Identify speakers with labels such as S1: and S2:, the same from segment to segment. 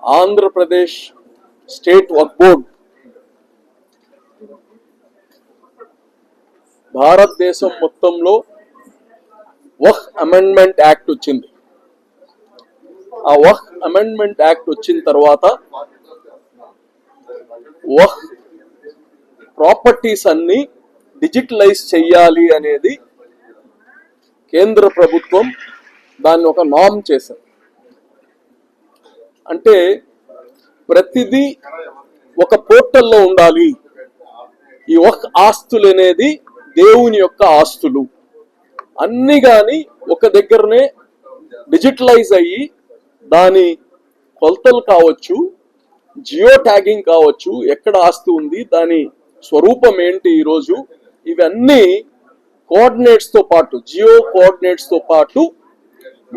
S1: Andhra Pradesh state వక్ఫ్ board భారతదేశం మొత్తంలో వక్ఫ్ amendment act వచ్చింది. ఆ వక్ఫ్ అమెండ్మెంట్ యాక్ట్ వచ్చిన తర్వాత వక్ఫ్ ప్రాపర్టీస్ అన్ని డిజిటలైజ్ చెయ్యాలి అనేది కేంద్ర ప్రభుత్వం దాన్ని ఒక నామ్ చేశారు. అంటే ప్రతిదీ ఒక పోర్టల్లో ఉండాలి. ఈ వక్ఫ్ ఆస్తులు అనేది దేవుని యొక్క ఆస్తులు అన్ని గాని ఒక దగ్గరనే డిజిటలైజ్ అయ్యి దాని కొలతలు కావచ్చు, జియో ట్యాగింగ్ కావచ్చు, ఎక్కడ ఆస్తి ఉంది, దాని స్వరూపం ఏంటి, ఈరోజు ఇవన్నీ కోఆర్డినేట్స్ తో పాటు, జియో కోఆర్డినేట్స్ తో పాటు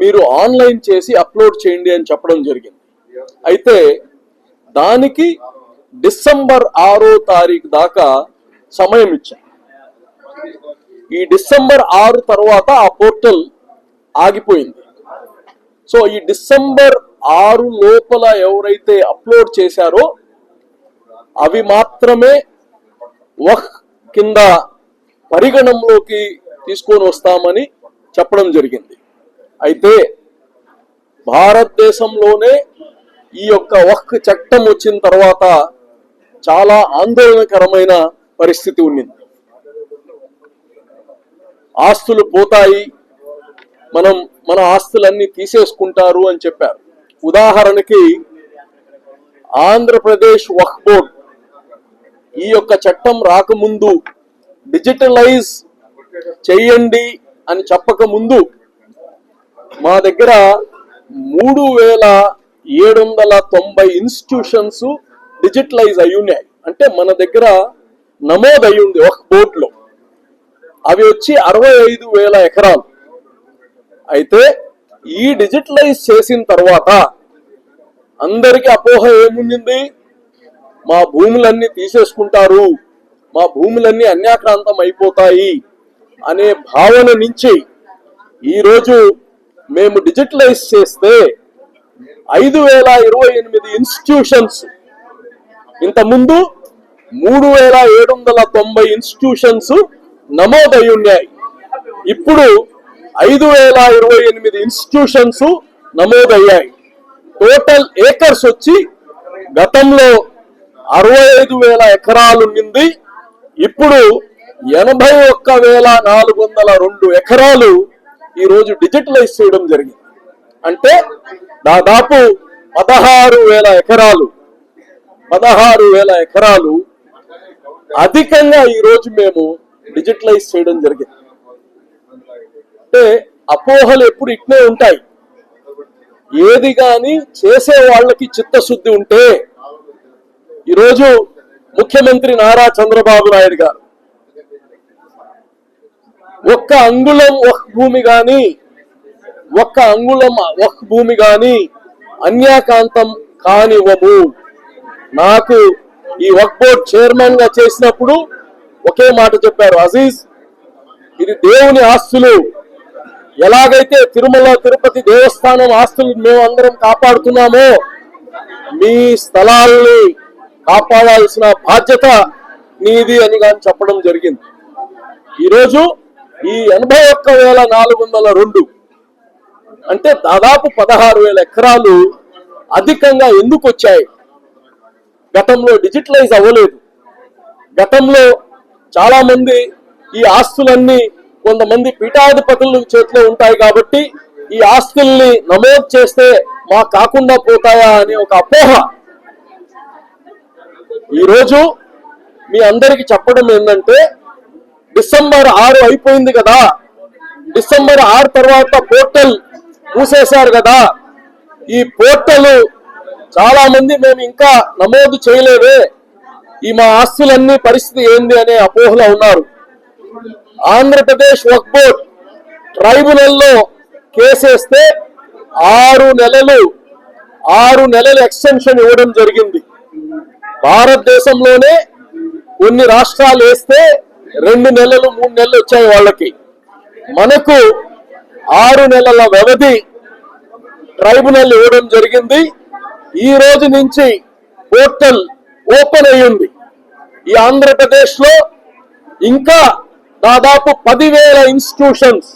S1: మీరు ఆన్లైన్ చేసి అప్లోడ్ చేయండి అని చెప్పడం జరిగింది. అయితే దానికి డిసెంబర్ 6వ తారీఖు దాకా సమయం ఇచ్చారు. ఈ డిసెంబర్ 6 తర్వాత ఆ పోర్టల్ ఆగిపోయింది. సో ఈ డిసెంబర్ 6 లోపల ఎవరైతే అప్లోడ్ చేశారో అవి మాత్రమే వక్ఫ్ కింద పరిగణంలోకి తీసుకొని వస్తామని చెప్పడం జరిగింది. అయితే భారతదేశంలోనే ఈ యొక్క వక్ఫ్ చట్టం వచ్చిన తర్వాత చాలా ఆందోళనకరమైన పరిస్థితి ఉన్నింది. ఆస్తులు పోతాయి, మన ఆస్తులన్నీ తీసేసుకుంటారు అని చెప్పారు. ఉదాహరణకి ఆంధ్రప్రదేశ్ వక్ఫ్ బోర్డ్ ఈ యొక్క చట్టం రాకముందు డిజిటలైజ్ చెయ్యండి అని చెప్పకముందు మా దగ్గర 3790 ఇన్స్టిట్యూషన్స్ డిజిటలైజ్ అయి ఉన్నాయి. అంటే మన దగ్గర నమోదు అయి ఉంది వక్ఫ్ బోర్డులో. అవి వచ్చి 65,000 ఎకరాలు. అయితే ఈ డిజిటలైజ్ చేసిన తర్వాత అందరికీ అపోహ ఏముంది, మా భూములన్నీ తీసేసుకుంటారు, మా భూములన్నీ అన్యాక్రాంతం అయిపోతాయి అనే భావన నుంచి ఈరోజు మేము డిజిటలైజ్ చేస్తే 5028 ఇన్స్టిట్యూషన్స్, ఇంతకుముందు 3790 ఇన్స్టిట్యూషన్స్ నమోదై ఉన్నాయి. ఇప్పుడు 5028 ఇన్స్టిట్యూషన్స్ నమోదయ్యాయి. టోటల్ ఏకర్స్ వచ్చి గతంలో 65,000 ఎకరాలు ఉన్నింది, ఇప్పుడు 81,402 ఎకరాలు ఈరోజు డిజిటలైజ్ చేయడం జరిగింది. అంటే దాదాపు 16,000 ఎకరాలు అధికంగా ఈరోజు మేము డిజిటలైజ్ చేయడం జరిగింది. అంటే అపోహలు ఎప్పుడు ఇట్నే ఉంటాయి. ఏది కానీ చేసే వాళ్ళకి చిత్తశుద్ధి ఉంటే, ఈరోజు ముఖ్యమంత్రి నారా చంద్రబాబు నాయుడు గారు ఒక్క అంగుళం వక్ఫ్ భూమి గాని అన్యాకాంతం కానివ్వము. నాకు ఈ వక్ఫ్ బోర్డ్ చైర్మన్ గా చేసినప్పుడు ఒకే మాట చెప్పారు, అజీజ్ ఇది దేవుని ఆస్తులు, ఎలాగైతే తిరుమల తిరుపతి దేవస్థానం ఆస్తులు మేమందరం కాపాడుతున్నామో మీ స్థలాల్ని కాపాడాల్సిన బాధ్యత నీది అని కానీ చెప్పడం జరిగింది. ఈరోజు ఈ 81,402 అంటే దాదాపు 16,000 ఎకరాలు అధికంగా ఎందుకు వచ్చాయి? గతంలో డిజిటలైజ్ అవ్వలేదు. గతంలో చాలా మంది ఈ ఆస్తులన్నీ కొంతమంది పీఠాధిపతుల చేతిలో ఉంటాయి కాబట్టి ఈ ఆస్తుల్ని నమోదు చేస్తే మాకు కాకుండా పోతాయా అనే ఒక అపోహ. ఈరోజు మీ అందరికి చెప్పడం ఏంటంటే, డిసెంబర్ 6 అయిపోయింది కదా, డిసెంబర్ 6 తర్వాత పోర్టల్ మూసేశారు కదా, ఈ పోర్టల్ చాలా మంది మేము ఇంకా నమోదు చేయలేదే, ఈ మా ఆస్తులన్నీ పరిస్థితి ఏంది అనే అపోహలో ఉన్నారు. ఆంధ్రప్రదేశ్ వక్ఫ్ బోర్డ్ ట్రైబ్యునల్లో కేసేస్తే 6 నెలలు ఎక్స్టెన్షన్ ఇవ్వడం జరిగింది. భారతదేశంలోనే కొన్ని రాష్ట్రాలు వేస్తే 2 నెలలు 3 నెలలు వచ్చాయి వాళ్ళకి. మనకు 6 నెలల వ్యవధి ట్రైబ్యునల్ ఇవ్వడం జరిగింది. ఈ రోజు నుంచి పోర్టల్ ఓపెన్ అయ్యింది. ఈ ఆంధ్రప్రదేశ్ లో ఇంకా దాదాపు 10,000 ఇన్స్టిట్యూషన్స్,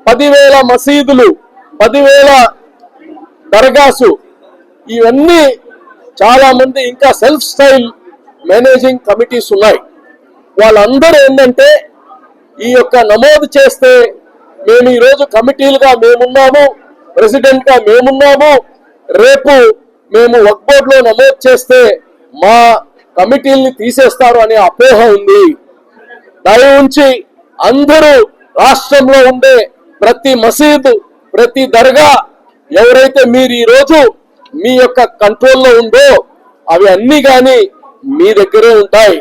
S1: 10,000 మసీదులు, 10,000 దర్గాసు, ఇవన్నీ చాలా మంది ఇంకా సెల్ఫ్ స్టైల్ మేనేజింగ్ కమిటీస్ ఉన్నాయి. వాళ్ళందరూ ఏంటంటే ఈ యొక్క నమోదు చేస్తే మేము ఈరోజు కమిటీలుగా మేమున్నాము, ప్రెసిడెంట్ గా మేమున్నాము, రేపు మేము వక్ఫ్ బోర్డులో నమోదు చేస్తే మా కమిటీల్ని తీసేస్తారు అనే అపోహ ఉంది. దయ ఉంచి అందరూ రాష్ట్రంలో ఉండే ప్రతి మసీదు, ప్రతి దర్గా ఎవరైతే మీరు ఈరోజు మీ యొక్క కంట్రోల్లో ఉందో అవి అన్ని కానీ మీ దగ్గరే ఉంటాయి.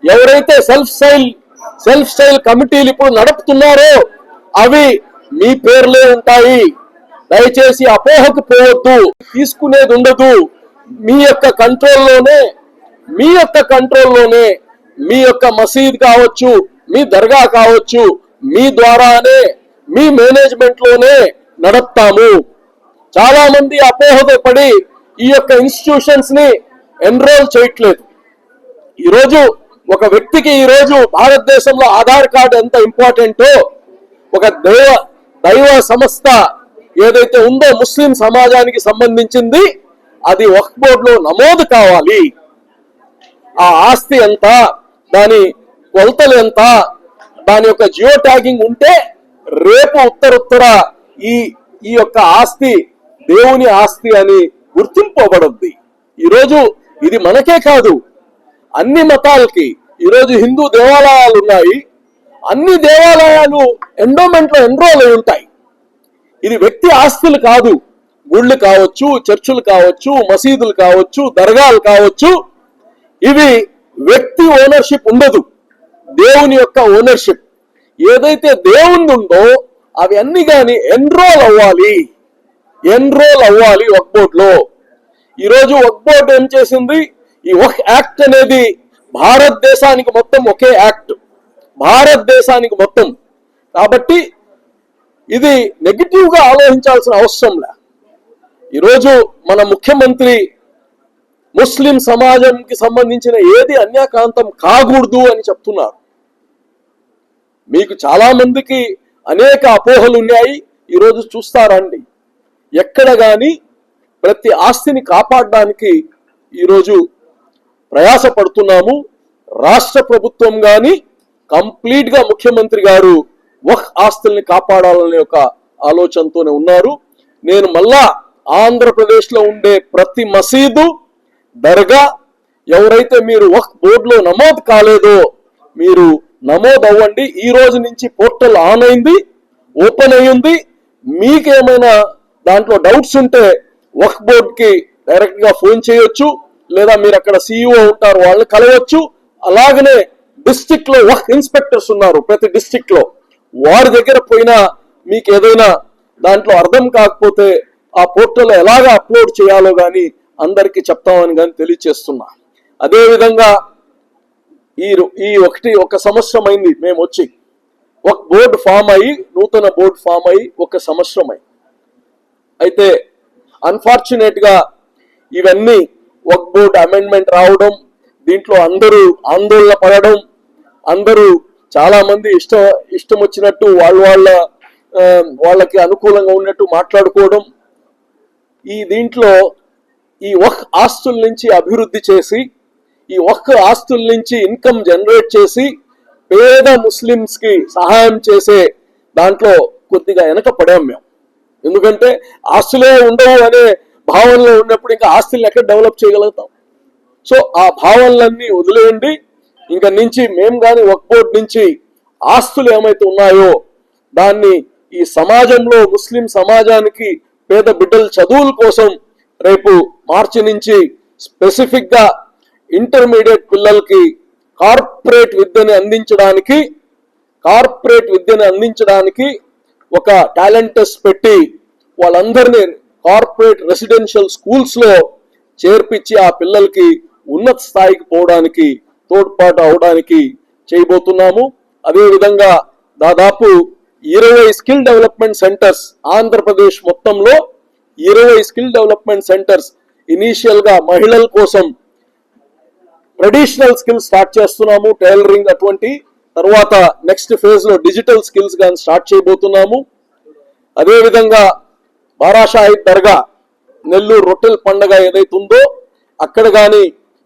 S1: ఎవరైతే సెల్ఫ్ స్టైల్ కమిటీలు ఇప్పుడు నడుపుతున్నారో అవి మీ పేర్లే ఉంటాయి. దయచేసి అపోహకు పోవద్దు, తీసుకునేది ఉండదు. మీ యొక్క కంట్రోల్లోనే మీ యొక్క మసీద్ కావచ్చు, మీ దర్గా కావచ్చు, మీ ద్వారానే మీ మేనేజ్మెంట్ లోనే నడుపుతాము. చాలా మంది అపోహతో పడి ఈ యొక్క ఇన్స్టిట్యూషన్స్ ని ఎన్రోల్ చేయట్లేదు. ఈరోజు ఒక వ్యక్తికి ఈరోజు భారతదేశంలో ఆధార్ కార్డు ఎంత ఇంపార్టెంటో, ఒక దైవ సంస్థ ఏదైతే ఉందో ముస్లిం సమాజానికి సంబంధించింది అది వక్ఫ్ బోర్డులో నమోదు కావాలి. ఆ ఆస్తి ఎంత, దాని కొలతలు ఎంత, దాని యొక్క జియో ట్యాగింగ్ ఉంటే రేపు ఉత్తర ఈ యొక్క ఆస్తి దేవుని ఆస్తి అని గుర్తింపబడుద్ది. ఈరోజు ఇది మనకే కాదు, అన్ని మతాలకి. ఈరోజు హిందూ దేవాలయాలు ఉన్నాయి, అన్ని దేవాలయాలు ఎండోమెంట్ లో ఎన్రోల్ అయి ఉంటాయి. ఇది వ్యక్తి ఆస్తులు కాదు. గుళ్ళు కావచ్చు, చర్చిలు కావచ్చు, మసీదులు కావచ్చు, దర్గాలు కావచ్చు, ఇవి వ్యక్తి ఓనర్షిప్ ఉండదు, దేవుని యొక్క ఓనర్షిప్. ఏదైతే దేవుని ఉందో అవి అన్ని కానీ ఎన్రోల్ అవ్వాలి వక్ఫ్ బోర్డులో. ఈరోజు వక్ఫ్ బోర్డు ఏం చేసింది, ఈ వక్ఫ్ యాక్ట్ అనేది భారతదేశానికి మొత్తం ఒకే యాక్ట్, భారతదేశానికి మొత్తం. కాబట్టి ఇది నెగిటివ్ గా ఆలోచించాల్సిన అవసరం లే. ఈరోజు మన ముఖ్యమంత్రి ముస్లిం సమాజంకి సంబంధించిన ఏది అన్యాక్రాంతం కాకూడదు అని చెప్తున్నారు. మీకు చాలా మందికి అనేక అపోహలు ఉన్నాయి. ఈరోజు చూస్తారండి, ఎక్కడ గాని ప్రతి ఆస్తిని కాపాడడానికి ఈరోజు ప్రయాసపడుతున్నాము. రాష్ట్ర ప్రభుత్వం గాని కంప్లీట్ గా ముఖ్యమంత్రి గారు వక్ఫ్ ఆస్తుల్ని కాపాడాలనే ఒక ఆలోచనతోనే ఉన్నారు. నేను మళ్ళా ఆంధ్రప్రదేశ్ లో ఉండే ప్రతి మసీదు, దర్గా ఎవరైతే మీరు వక్ఫ్ బోర్డులో నమోదు కాలేదో మీరు నమోదు అవ్వండి. ఈ రోజు నుంచి పోర్టల్ ఆన్ అయింది, ఓపెన్ అయ్యింది. మీకేమైనా దాంట్లో డౌట్స్ ఉంటే వక్ఫ్ బోర్డుకి డైరెక్ట్ గా ఫోన్ చేయొచ్చు, లేదా మీరు అక్కడ సిఇఓ ఉంటారు, వాళ్ళని కలవచ్చు. అలాగనే డిస్ట్రిక్ట్ లో వక్ఫ్ ఇన్స్పెక్టర్స్ ఉన్నారు ప్రతి డిస్ట్రిక్ట్ లో, వారి దగ్గర పోయినా మీకు ఏదైనా దాంట్లో అర్థం కాకపోతే ఆ పోర్టల్ ఎలాగా అప్లోడ్ చేయాలో గాని అందరికీ చెప్తామని కానీ తెలియచేస్తున్నా. అదే విధంగా ఒక సంవత్సరం అయింది మేము వచ్చి, ఒక బోర్డు ఫామ్ అయ్యి, నూతన బోర్డు ఫామ్ అయ్యి 1 సంవత్సరం అయింది. అయితే అన్ఫార్చునేట్ గా ఇవన్నీ వక్ఫ్ బోర్డు అమెండ్మెంట్ రావడం, దీంట్లో అందరూ ఆందోళన పడడం, అందరూ చాలా మంది ఇష్టం వచ్చినట్టు వాళ్ళకి అనుకూలంగా ఉన్నట్టు మాట్లాడుకోవడం, దీంట్లో ఈ వక్ఫ్ ఆస్తుల నుంచి అభివృద్ధి చేసి, ఈ వక్ఫ్ ఆస్తుల నుంచి ఇన్కమ్ జనరేట్ చేసి పేద ముస్లిమ్స్ కి సహాయం చేసే దాంట్లో కొద్దిగా వెనకపడాం మేము. ఎందుకంటే ఆస్తులే ఉండవు అనే భావనలో ఉన్నప్పుడు ఇంకా ఆస్తుల్ని ఎక్కడ డెవలప్ చేయగలుగుతాం? సో ఆ భావనలన్నీ వదిలేయండి. ఇంకా నుంచి మేము కానీ వక్ఫ్ బోర్డు నుంచి ఆస్తులు ఏమైతే ఉన్నాయో దాన్ని ఈ సమాజంలో ముస్లిం సమాజానికి పేద బిడ్డల చదువుల కోసం రేపు మార్చి నుంచి స్పెసిఫిక్ గా ఇంటర్మీడియట్ పిల్లలకి కార్పొరేట్ విద్యని అందించడానికి ఒక టాలెంట్ టెస్ట్ పెట్టి వాళ్ళందరినీ కార్పొరేట్ రెసిడెన్షియల్ స్కూల్స్ లో చేర్పించి ఆ పిల్లలకి ఉన్నత స్థాయికి పోవడానికి తోడ్పాటు అవడానికి చేయబోతున్నాము. అదేవిధంగా దాదాపు 20 స్కిల్ డెవలప్మెంట్ సెంటర్స్, ఆంధ్రప్రదేశ్ మొత్తంలో 20 స్కిల్ డెవలప్మెంట్ సెంటర్స్ ఇనీషియల్ గా మహిళల కోసం ట్రెడిషనల్ స్కిల్స్ స్టార్ట్ చేస్తున్నాము, టైలరింగ్ అటువంటి. తర్వాత నెక్స్ట్ ఫేజ్ లో డిజిటల్ స్కిల్స్ కానీ స్టార్ట్ చేయబోతున్నాము. అదేవిధంగా బారాషాహిద్ దర్గా నెల్లూరు రొట్టెల పండుగ ఏదైతుందో అక్కడ కానీ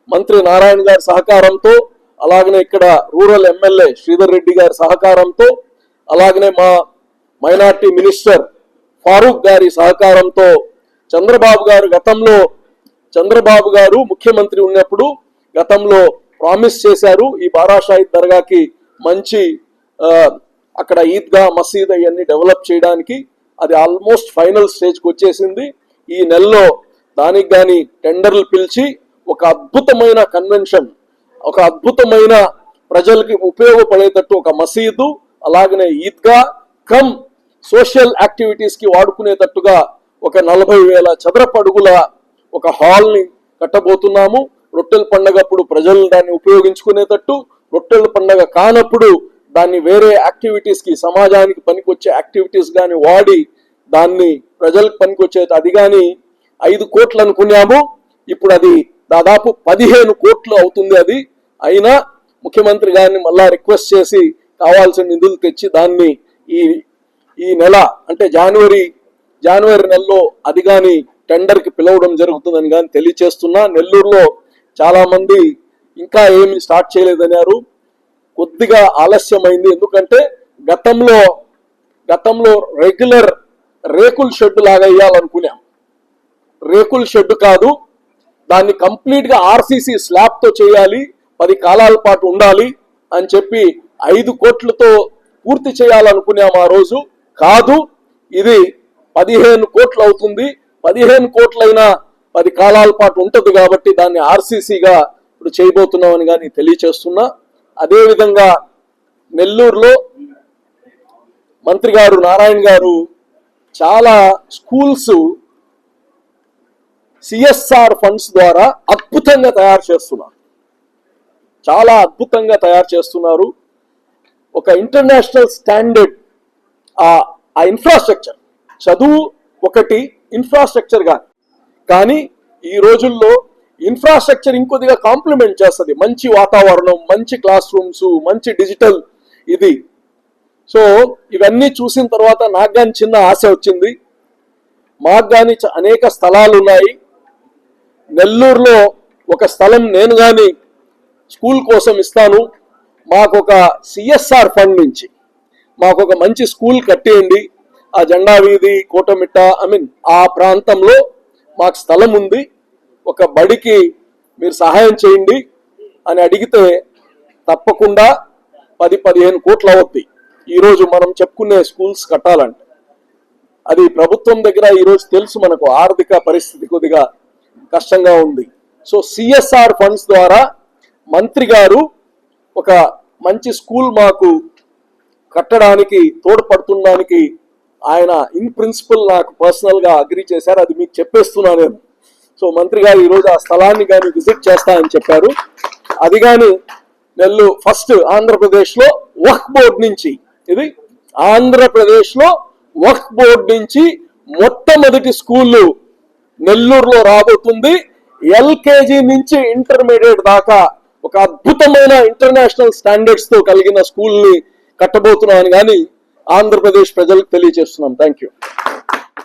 S1: మంత్రి నారాయణ గారి సహకారంతో, అలాగనే ఇక్కడ రూరల్ ఎమ్మెల్యే శ్రీధర్ రెడ్డి గారి సహకారంతో, అలాగనే మా మైనార్టీ మినిస్టర్ ఫారూక్ గారి సహకారంతో, చంద్రబాబు గారు ముఖ్యమంత్రి ఉన్నప్పుడు గతంలో ప్రామిస్ చేశారు ఈ బారాషాహిద్ దర్గాకి మంచి అక్కడ ఈద్గా మసీద్ అవన్నీ డెవలప్ చేయడానికి. అది ఆల్మోస్ట్ ఫైనల్ స్టేజ్కి వచ్చేసింది. ఈ నెలలో దానికి కానీ టెండర్లు పిలిచి ఒక అద్భుతమైన కన్వెన్షన్, ఒక అద్భుతమైన ప్రజలకి ఉపయోగపడేటట్టు ఒక మసీదు, అలాగనే ఈద్గా కమ్ సోషల్ యాక్టివిటీస్ కి వాడుకునేటట్టుగా ఒక 40,000 చదరపు అడుగుల ఒక హాల్ ని కట్టబోతున్నాము. రొట్టెల పండగప్పుడు ప్రజలు దాన్ని ఉపయోగించుకునేటట్టు, రొట్టెల పండగ కానప్పుడు దాన్ని వేరే యాక్టివిటీస్ కి, సమాజానికి పనికొచ్చే యాక్టివిటీస్ గాని వాడి దాన్ని ప్రజలకు పనికొచ్చేది. అది కానీ 5 కోట్లు అనుకున్నాము, ఇప్పుడు అది దాదాపు 15 కోట్లు అవుతుంది. అది అయినా ముఖ్యమంత్రి గారిని మళ్ళా రిక్వెస్ట్ చేసి కావాల్సిన నిధులు తెచ్చి దాన్ని ఈ నెల అంటే జనవరి నెలలో అది కానీ టెండర్ కి పిలవడం జరుగుతుందని కానీ తెలియచేస్తున్నా. నెల్లూరులో చాలా మంది ఇంకా ఏమి స్టార్ట్ చేయలేదన్నారు, కొద్దిగా ఆలస్యమైంది. ఎందుకంటే గతంలో రెగ్యులర్ రేకుల షెడ్ లాగా వేయాలనుకున్నాం. రేకుల షెడ్ కాదు, దాన్ని కంప్లీట్ గా ఆర్సీసీ స్లాబ్ తో చేయాలి, 10 కాలాల పాటు ఉండాలి అని చెప్పి 5 కోట్లతో పూర్తి చేయాలనుకున్నాం ఆ రోజు. కాదు, ఇది 15 కోట్లు అవుతుంది. 15 కోట్లైనా 10 కాలాల పాటు ఉంటది కాబట్టి దాన్ని ఆర్సీసీగా ఇప్పుడు చేయబోతున్నామని కానీ తెలియచేస్తున్నా. అదేవిధంగా నెల్లూరులో మంత్రి గారు నారాయణ గారు చాలా స్కూల్స్ సిఎస్ఆర్ ఫండ్స్ ద్వారా అద్భుతంగా తయారు చేస్తున్నారు, చాలా అద్భుతంగా తయారు చేస్తున్నారు. ఒక ఇంటర్నేషనల్ స్టాండర్డ్ ఆ ఇన్ఫ్రాస్ట్రక్చర్, చదువు ఒకటి, ఇన్ఫ్రాస్ట్రక్చర్ కానీ ఈ రోజుల్లో ఇన్ఫ్రాస్ట్రక్చర్ ఇంకొద్దిగా కాంప్లిమెంట్ చేస్తుంది. మంచి వాతావరణం, మంచి క్లాస్ రూమ్స్, మంచి డిజిటల్ ఇది. సో ఇవన్నీ చూసిన తర్వాత నాకు కానీ చిన్న ఆశ వచ్చింది. మాకు కానీ అనేక స్థలాలు ఉన్నాయి. నెల్లూరులో ఒక స్థలం నేను కానీ స్కూల్ కోసం ఇస్తాను, మాకు ఒక సిఎస్ఆర్ ఫండ్ నుంచి మాకు ఒక మంచి స్కూల్ కట్టేయండి. ఆ జెండా వీధి, కోటమిట్ట, ఆ ప్రాంతంలో మాకు స్థలం ఉంది, ఒక బడికి మీరు సహాయం చేయండి అని అడిగితే తప్పకుండా 10-15 కోట్లు అవుద్ది. ఈరోజు మనం చెప్పుకునే స్కూల్స్ కట్టాలంటే అది ప్రభుత్వం దగ్గర ఈరోజు తెలుసు, మనకు ఆర్థిక పరిస్థితి కొద్దిగా కష్టంగా ఉంది. సో సిఎస్ఆర్ ఫండ్స్ ద్వారా మంత్రి గారు ఒక మంచి స్కూల్ మాకు కట్టడానికి తోడ్పడుతుండడానికి ఆయన ఇన్ ప్రిన్సిపల్ నాకు పర్సనల్ గా అగ్రీ చేశారు. అది మీకు చెప్పేస్తున్నా నేను. సో మంత్రి గారు ఈరోజు ఆ స్థలాన్ని కానీ విజిట్ చేస్తా అని చెప్పారు. అది కానీ ఫస్ట్ ఆంధ్రప్రదేశ్ లో వక్ఫ్ బోర్డు నుంచి, ఇది ఆంధ్రప్రదేశ్ లో వక్ఫ్ బోర్డు నుంచి మొట్టమొదటి స్కూల్ నెల్లూరులో రాబోతుంది. ఎల్కేజీ నుంచి ఇంటర్మీడియట్ దాకా ఒక అద్భుతమైన ఇంటర్నేషనల్ స్టాండర్డ్స్ తో కలిగిన స్కూల్ ని కట్టబోతున్నామని కానీ ఆంధ్రప్రదేశ్ ప్రజలకు తెలియజేస్తున్నాం. Thank you.